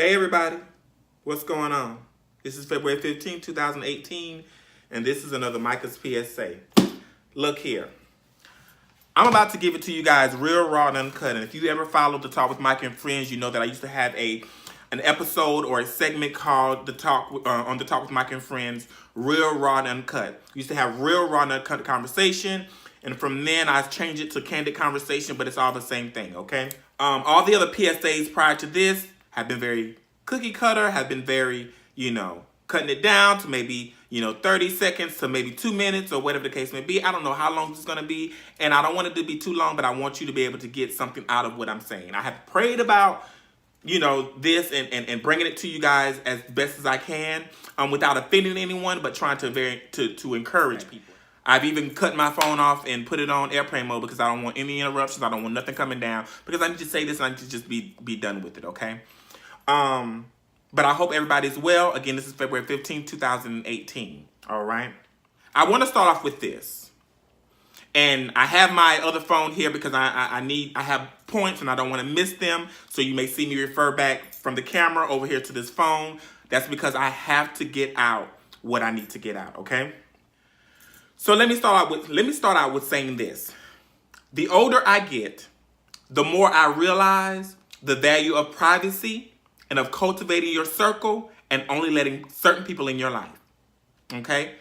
Hey everybody, what's going on? This is February 15, 2018, and this is another Micah's PSA. Look here. I'm about to give it to you guys real raw and uncut, and if you ever followed the Talk with Micah and Friends, you know that I used to have an episode or a segment called the Talk on the Talk with Micah and Friends, real raw and uncut. We used to have real raw and uncut conversation, and from then I changed it to candid conversation, but it's all the same thing, okay? All the other PSAs prior to this have been very cookie cutter, have been very, cutting it down to maybe, 30 seconds to maybe 2 minutes or whatever the case may be. I don't know how long this is going to be, and I don't want it to be too long, but I want you to be able to get something out of what I'm saying. I have prayed about, this and bringing it to you guys as best as I can without offending anyone, but trying to encourage people. I've even cut my phone off and put it on airplane mode because I don't want any interruptions. I don't want nothing coming down because I need to say this and I need to just be done with it, okay? But I hope everybody's well. Again, this is February 15, 2018, all right? I want to start off with this. And I have my other phone here because I have points and I don't want to miss them. So you may see me refer back from the camera over here to this phone. That's because I have to get out what I need to get out, okay? So let me start out with saying this. The older I get, the more I realize the value of privacy and of cultivating your circle and only letting certain people in your life. Okay?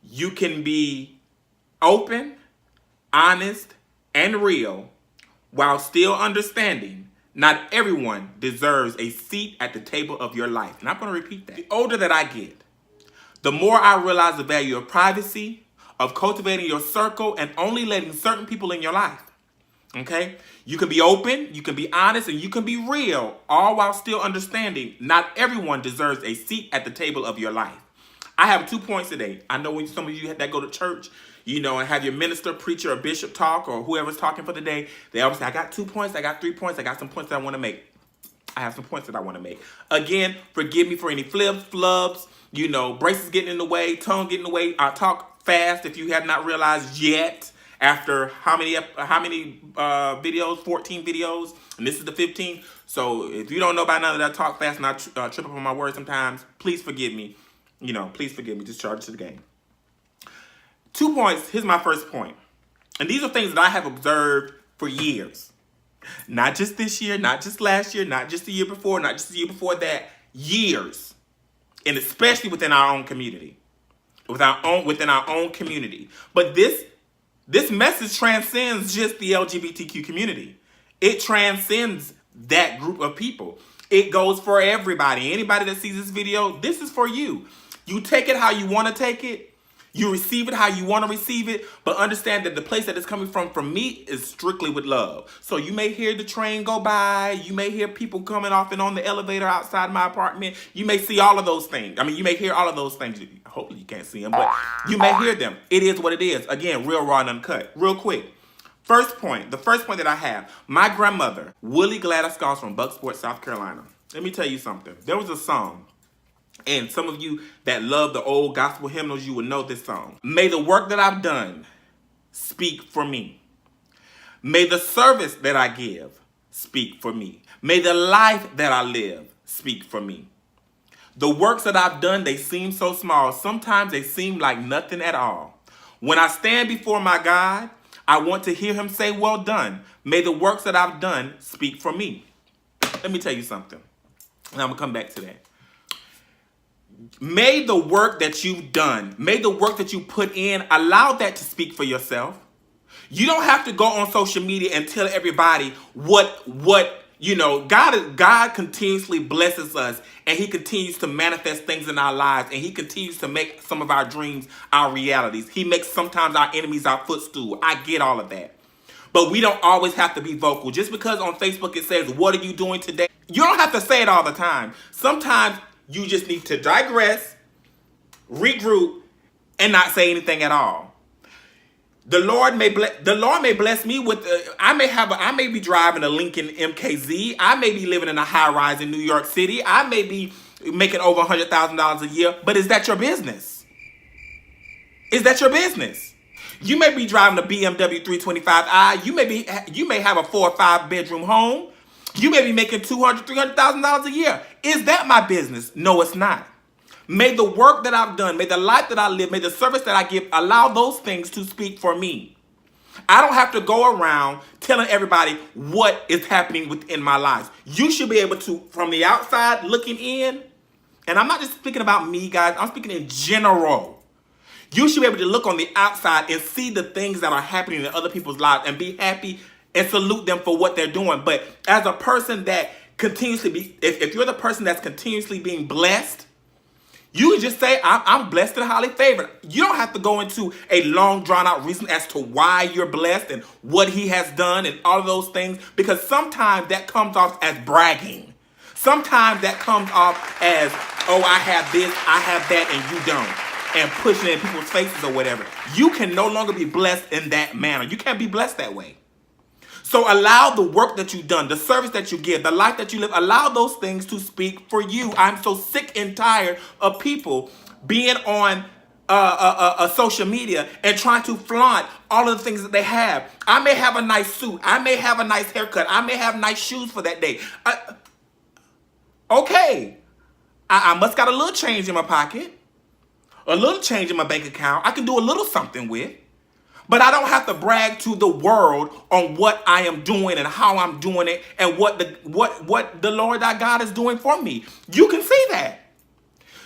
You can be open, honest, and real while still understanding not everyone deserves a seat at the table of your life. And I'm going to repeat that. The older that I get, the more I realize the value of privacy, of cultivating your circle, and only letting certain people in your life. Okay? You can be open, you can be honest, and you can be real, all while still understanding not everyone deserves a seat at the table of your life. I have 2 points today. I know when some of you that go to church, and have your minister, preacher, or bishop talk, or whoever's talking for the day, they always say, I got 2 points, I got 3 points, I got some points that I want to make. I have some points that I want to make. Again, forgive me for any flubs, braces getting in the way, tongue getting in the way. I talk fast if you have not realized yet. After how many videos? 14 videos, and this is the 15th. So if you don't know by now that I talk fast and I trip up on my words sometimes, please forgive me. Please forgive me. Just charge it to the game. 2 points. Here's my first point. And these are things that I have observed for years. Not just this year, not just last year, not just the year before, not just the year before that. Years. And especially within our own community. Within our own community. But this message transcends just the LGBTQ community. It transcends that group of people. It goes for everybody. Anybody that sees this video, this is for you. You take it how you want to take it. You receive it how you want to receive it, but understand that the place that it's coming from me, is strictly with love. So you may hear the train go by. You may hear people coming off and on the elevator outside my apartment. You may see all of those things. You may hear all of those things. Hopefully you can't see them, but you may hear them. It is what it is. Again, real raw and uncut. Real quick. The first point that I have, my grandmother, Willie Gladys Goss from Bucksport, South Carolina. Let me tell you something. There was a song. And some of you that love the old gospel hymnals, you will know this song. May the work that I've done speak for me. May the service that I give speak for me. May the life that I live speak for me. The works that I've done, they seem so small. Sometimes they seem like nothing at all. When I stand before my God, I want to hear him say, well done. May the works that I've done speak for me. Let me tell you something. And I'm going to come back to that. May the work that you've done, may the work that you put in, allow that to speak for yourself. You don't have to go on social media and tell everybody what God continuously blesses us, and he continues to manifest things in our lives, and he continues to make some of our dreams our realities. He makes sometimes our enemies our footstool. I get all of that. But we don't always have to be vocal. Just because on Facebook it says, what are you doing today? You don't have to say it all the time. Sometimes you just need to digress, regroup, and not say anything at all. The Lord may bless me with. I may be driving a Lincoln MKZ. I may be living in a high rise in New York City. I may be making over $100,000 a year. But is that your business? Is that your business? You may be driving a BMW 325i. You may have a 4 or 5 bedroom home. You may be making $200,000, $300,000 a year. Is that my business? No, it's not. May the work that I've done, may the life that I live, may the service that I give, allow those things to speak for me. I don't have to go around telling everybody what is happening within my life. You should be able to, from the outside looking in, and I'm not just speaking about me, guys, I'm speaking in general. You should be able to look on the outside and see the things that are happening in other people's lives and be happy and salute them for what they're doing. But as a person that continuously be, if you're the person that's continuously being blessed, you can just say, I'm blessed and highly favored. You don't have to go into a long, drawn-out reason as to why you're blessed and what he has done and all of those things, because sometimes that comes off as bragging. Sometimes that comes off as, oh, I have this, I have that, and you don't, and pushing it in people's faces or whatever. You can no longer be blessed in that manner. You can't be blessed that way. So allow the work that you've done, the service that you give, the life that you live, allow those things to speak for you. I'm so sick and tired of people being on social media and trying to flaunt all of the things that they have. I may have a nice suit. I may have a nice haircut. I may have nice shoes for that day. Okay. I must got a little change in my pocket, a little change in my bank account. I can do a little something with. But I don't have to brag to the world on what I am doing and how I'm doing it and what the Lord thy God is doing for me. You can see that.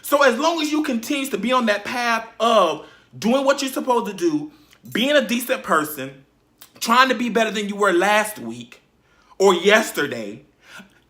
So as long as you continue to be on that path of doing what you're supposed to do, being a decent person, trying to be better than you were last week or yesterday,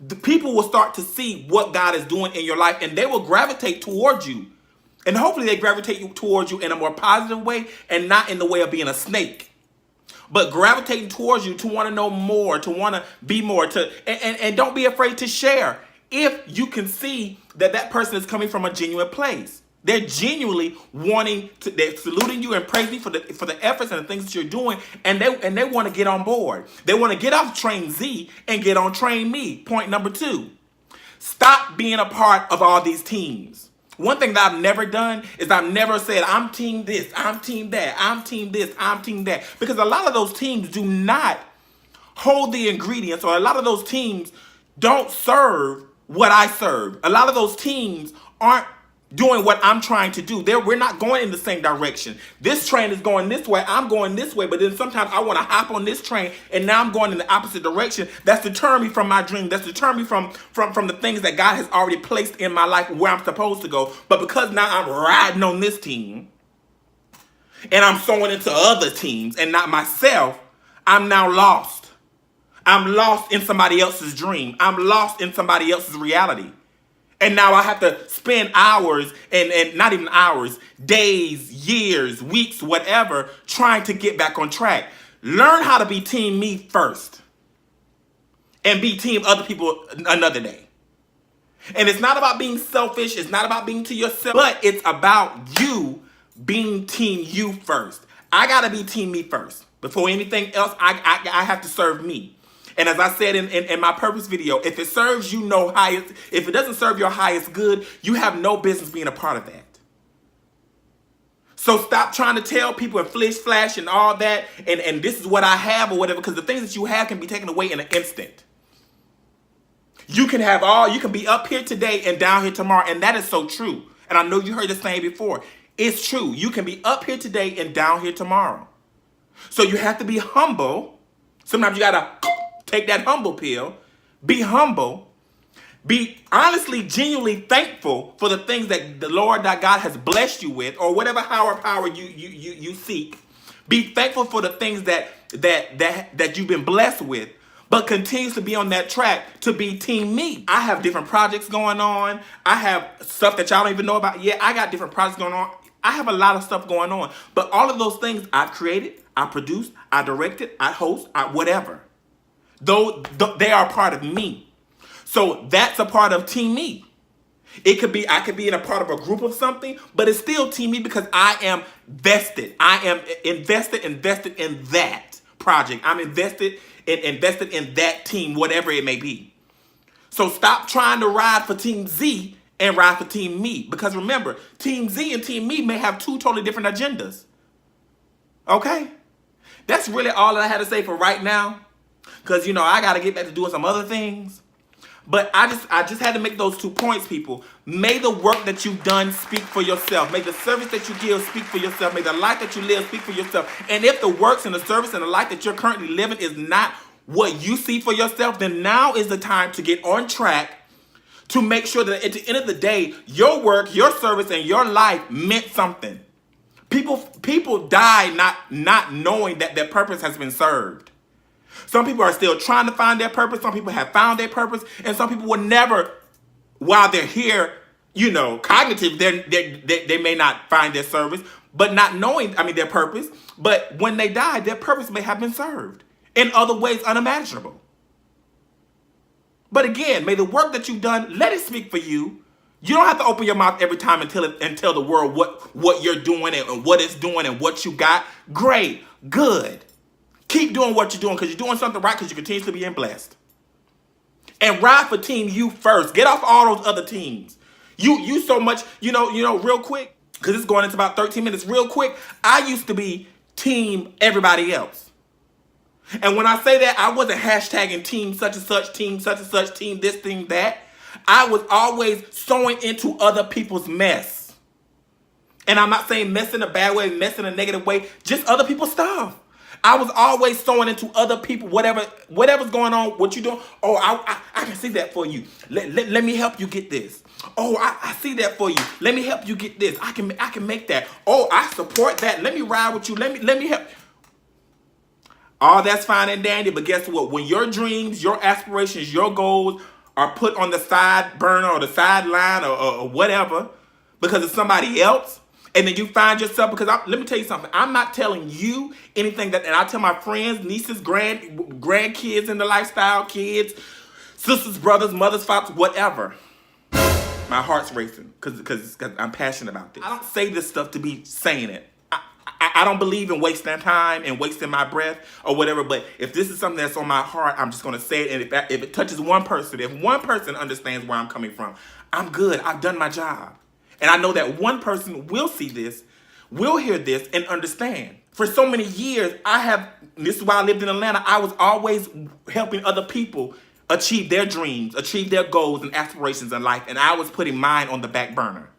the people will start to see what God is doing in your life and they will gravitate towards you. And hopefully they gravitate towards you in a more positive way and not in the way of being a snake. But gravitating towards you to want to know more, to want to be more, and don't be afraid to share. If you can see that that person is coming from a genuine place. They're genuinely wanting to, they're saluting you and praising you for the efforts and the things that you're doing, and they want to get on board. They want to get off train Z and get on train me. Point number 2. Stop being a part of all these teams. One thing that I've never done is I've never said, I'm team this, I'm team that, I'm team this, I'm team that. Because a lot of those teams do not hold the ingredients, or a lot of those teams don't serve what I serve. A lot of those teams aren't doing what I'm trying to do. We're not going in the same direction. This train is going this way, I'm going this way, but then sometimes I want to hop on this train and now I'm going in the opposite direction. That's deterring me from my dream. That's deterring me from the things that God has already placed in my life where I'm supposed to go. But because now I'm riding on this team and I'm sowing into other teams and not myself, I'm now lost. I'm lost in somebody else's dream. I'm lost in somebody else's reality. And now I have to spend hours and not even hours, days, years, weeks, whatever, trying to get back on track. Learn how to be team me first and be team other people another day. And it's not about being selfish. It's not about being to yourself, but it's about you being team you first. I got to be team me first. Before anything else, I have to serve me. And as I said in my purpose video, if it serves you no highest, if it doesn't serve your highest good, you have no business being a part of that. So stop trying to tell people and flash and all that, and this is what I have or whatever, because the things that you have can be taken away in an instant. You can be up here today and down here tomorrow, and that is so true. And I know you heard the saying before. It's true. You can be up here today and down here tomorrow. So you have to be humble. Sometimes you gotta take that humble pill. Be humble. Be honestly, genuinely thankful for the things that the Lord thy God has blessed you with, or whatever higher power you seek. Be thankful for the things that you've been blessed with, but continues to be on that track to be team me. I have different projects going on. I have stuff that y'all don't even know about yet. I got different projects going on. I have a lot of stuff going on. But all of those things I've created, I produced, I directed, I host, whatever. Though they are part of me. So that's a part of team me. I could be in a part of a group of something, but it's still team me because I am vested. I am invested in that project. I'm invested in that team, whatever it may be. So stop trying to ride for team Z and ride for team me. Because remember, team Z and team me may have two totally different agendas. Okay? That's really all that I had to say for right now. Because, I got to get back to doing some other things. But I just had to make those 2 points, people. May the work that you've done speak for yourself. May the service that you give speak for yourself. May the life that you live speak for yourself. And if the works and the service and the life that you're currently living is not what you see for yourself, then now is the time to get on track to make sure that at the end of the day, your work, your service, and your life meant something. People die not knowing that their purpose has been served. Some people are still trying to find their purpose. Some people have found their purpose. And some people will never, while they're here, cognitive, they may not find their service, but not knowing, their purpose. But when they die, their purpose may have been served in other ways unimaginable. But again, may the work that you've done, let it speak for you. You don't have to open your mouth every time and tell the world what you're doing and what it's doing and what you got. Great. Good. Keep doing what you're doing because you're doing something right because you're continuously being blessed. And ride for Team You first. Get off all those other teams. You so much, real quick, because it's going into about 13 minutes. Real quick, I used to be Team Everybody Else. And when I say that, I wasn't hashtagging team such and such, team this, team that. I was always sewing into other people's mess. And I'm not saying mess in a bad way, mess in a negative way, just other people's stuff. I was always sewing into other people, whatever's going on, what you doing. Oh, I can see that for you. Let me help you get this. Oh, I see that for you. Let me help you get this. I can make that. Oh, I support that. Let me ride with you. Let me help. All that's fine and dandy, but guess what? When your dreams, your aspirations, your goals are put on the side burner or the sideline or whatever because of somebody else, and then you find yourself, because let me tell you something. I'm not telling you anything and I tell my friends, nieces, grandkids in the lifestyle, kids, sisters, brothers, mothers, fathers, whatever. My heart's racing because I'm passionate about this. I don't say this stuff to be saying it. I don't believe in wasting time and wasting my breath or whatever, but if this is something that's on my heart, I'm just going to say it. And if it touches one person, if one person understands where I'm coming from, I'm good. I've done my job. And I know that one person will see this, will hear this, and understand. For so many years, this is why I lived in Atlanta, I was always helping other people achieve their dreams, achieve their goals and aspirations in life, and I was putting mine on the back burner.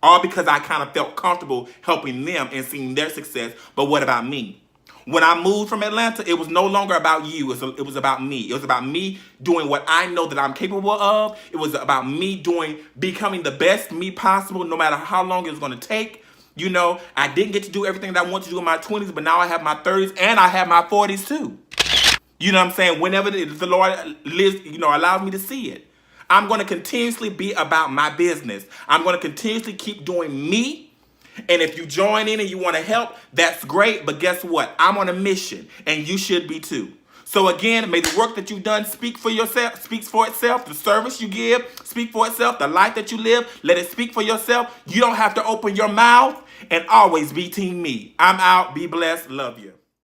All because I kind of felt comfortable helping them and seeing their success. But what about me? When I moved from Atlanta, it was no longer about you. It was about me. It was about me doing what I know that I'm capable of. It was about me becoming the best me possible, no matter how long it was going to take. I didn't get to do everything that I wanted to do in my 20s, but now I have my 30s and I have my 40s too. You know what I'm saying? Whenever the Lord allows me to see it. I'm going to continuously be about my business. I'm going to continuously keep doing me. And if you join in and you want to help, that's great. But guess what? I'm on a mission and you should be too. So again, may the work that you've done speak for itself. The service you give speak for itself. The life that you live, let it speak for yourself. You don't have to open your mouth, and always be Team Me. I'm out. Be blessed. Love you.